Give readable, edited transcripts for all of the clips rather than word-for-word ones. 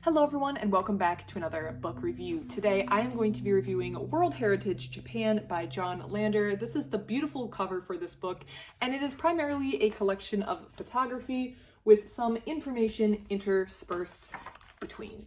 Hello everyone and welcome back to another book review. Today I am going to be reviewing World Heritage Japan by John Lander. This is the beautiful cover for this book, and it is primarily a collection of photography with some information interspersed between.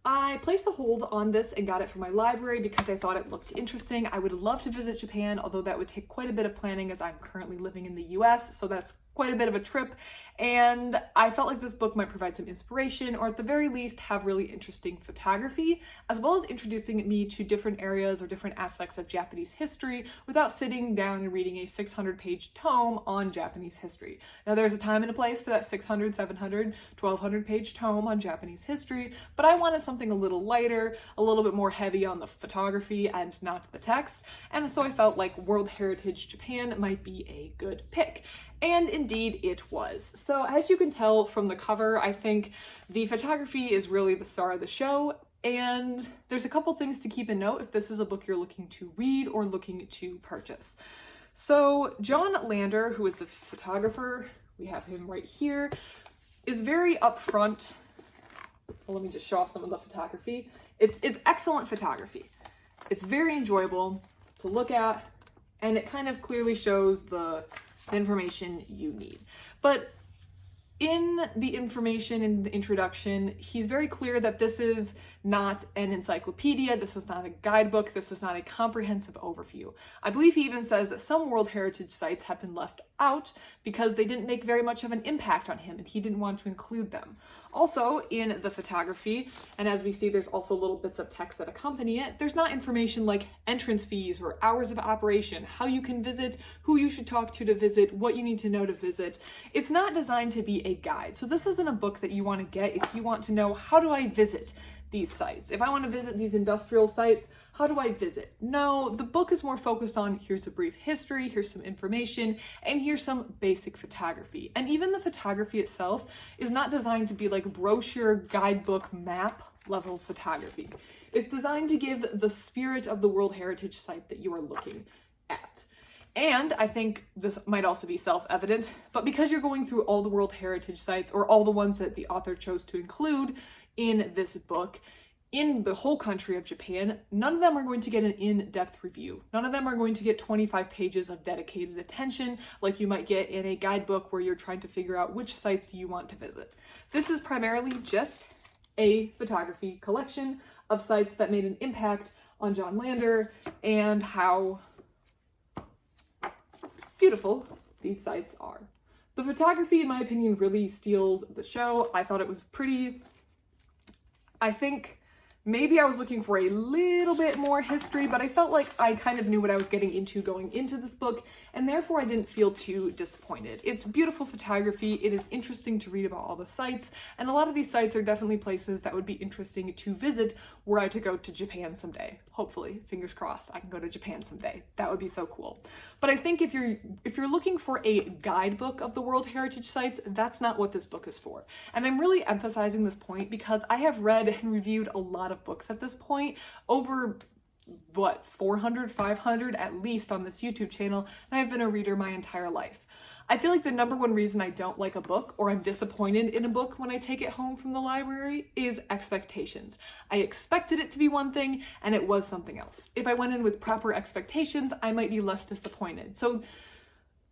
I placed a hold on this and got it from my library because I thought it looked interesting. I would love to visit Japan, although that would take quite a bit of planning as I'm currently living in the US, so that's quite a bit of a trip, and I felt like this book might provide some inspiration, or at the very least have really interesting photography, as well as introducing me to different areas or different aspects of Japanese history without sitting down and reading a 600-page tome on Japanese history. Now there's a time and a place for that 600, 700, 1200-page tome on Japanese history, but I wanted something a little lighter, a little bit more heavy on the photography and not the text, and so I felt like World Heritage Japan might be a good pick. And indeed it was. So as you can tell from the cover, I think the photography is really the star of the show, and there's a couple things to keep in note if this is a book you're looking to read or looking to purchase. So John Lander, who is the photographer, we have him right here, is very upfront. Well, let me just show off some of the photography. It's excellent photography. It's very enjoyable to look at, and it kind of clearly shows the information you need. But in the information in the introduction, he's very clear that this is not an encyclopedia, this is not a guidebook, this is not a comprehensive overview. I believe he even says that some World Heritage sites have been left out because they didn't make very much of an impact on him and he didn't want to include them. Also, in the photography, and as we see there's also little bits of text that accompany it, there's not information like entrance fees or hours of operation, how you can visit, who you should talk to visit, what you need to know to visit. It's not designed to be a guide. So this isn't a book that you want to get if you want to know, how do I visit these sites? If I want to visit these industrial sites, how do I visit? No, the book is more focused on here's a brief history, here's some information, and here's some basic photography. And even the photography itself is not designed to be like brochure, guidebook, map level photography. It's designed to give the spirit of the World Heritage site that you are looking at. And I think this might also be self-evident, but because you're going through all the World Heritage sites, or all the ones that the author chose to include in this book, in the whole country of Japan, none of them are going to get an in-depth review. None of them are going to get 25 pages of dedicated attention like you might get in a guidebook where you're trying to figure out which sites you want to visit. This is primarily just a photography collection of sites that made an impact on John Lander and how beautiful these sites are. The photography, in my opinion, really steals the show. I thought it was pretty. I think maybe I was looking for a little bit more history, but I felt like I kind of knew what I was getting into going into this book, and therefore I didn't feel too disappointed. It's beautiful photography, it is interesting to read about all the sites, and a lot of these sites are definitely places that would be interesting to visit were I to go to Japan someday. Hopefully, fingers crossed, I can go to Japan someday. That would be so cool. But I think if you're looking for a guidebook of the World Heritage sites, that's not what this book is for. And I'm really emphasizing this point because I have read and reviewed a lot of books at this point, over 400, 500 at least on this YouTube channel, and I've been a reader my entire life. I feel like the number one reason I don't like a book, or I'm disappointed in a book when I take it home from the library, is expectations. I expected it to be one thing and it was something else. If I went in with proper expectations, I might be less disappointed. So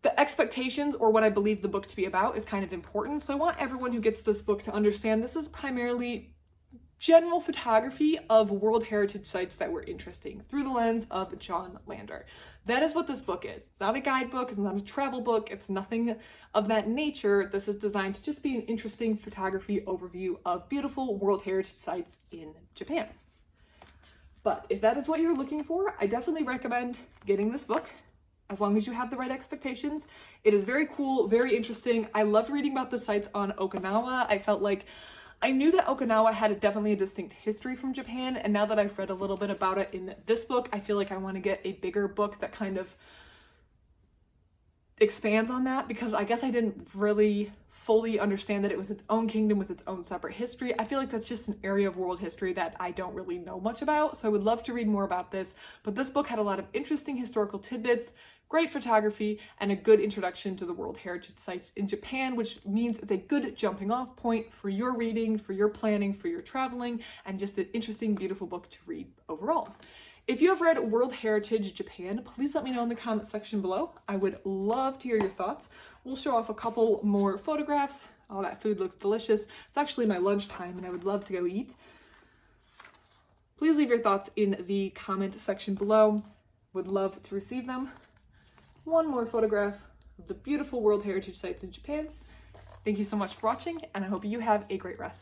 the expectations, or what I believe the book to be about, is kind of important. So I want everyone who gets this book to understand this is primarily general photography of World Heritage sites that were interesting through the lens of John Lander. That is what this book is. It's not a guidebook, it's not a travel book, it's nothing of that nature. This is designed to just be an interesting photography overview of beautiful World Heritage sites in Japan. But if that is what you're looking for, I definitely recommend getting this book, as long as you have the right expectations. It is very cool, very interesting. I loved reading about the sites on Okinawa. I felt like I knew that Okinawa had definitely a distinct history from Japan, and now that I've read a little bit about it in this book, I feel like I want to get a bigger book that kind of expands on that, because I guess I didn't really fully understand that it was its own kingdom with its own separate history. I feel like that's just an area of world history that I don't really know much about, so I would love to read more about this. But this book had a lot of interesting historical tidbits, great photography, and a good introduction to the World Heritage sites in Japan, which means it's a good jumping off point for your reading, for your planning, for your traveling, and just an interesting, beautiful book to read overall. If you have read World Heritage Japan, please let me know in the comment section below. I would love to hear your thoughts. We'll show off a couple more photographs. All that food looks delicious. It's actually my lunchtime and I would love to go eat. Please leave your thoughts in the comment section below. Would love to receive them. One more photograph of the beautiful World Heritage sites in Japan. Thank you so much for watching, and I hope you have a great rest.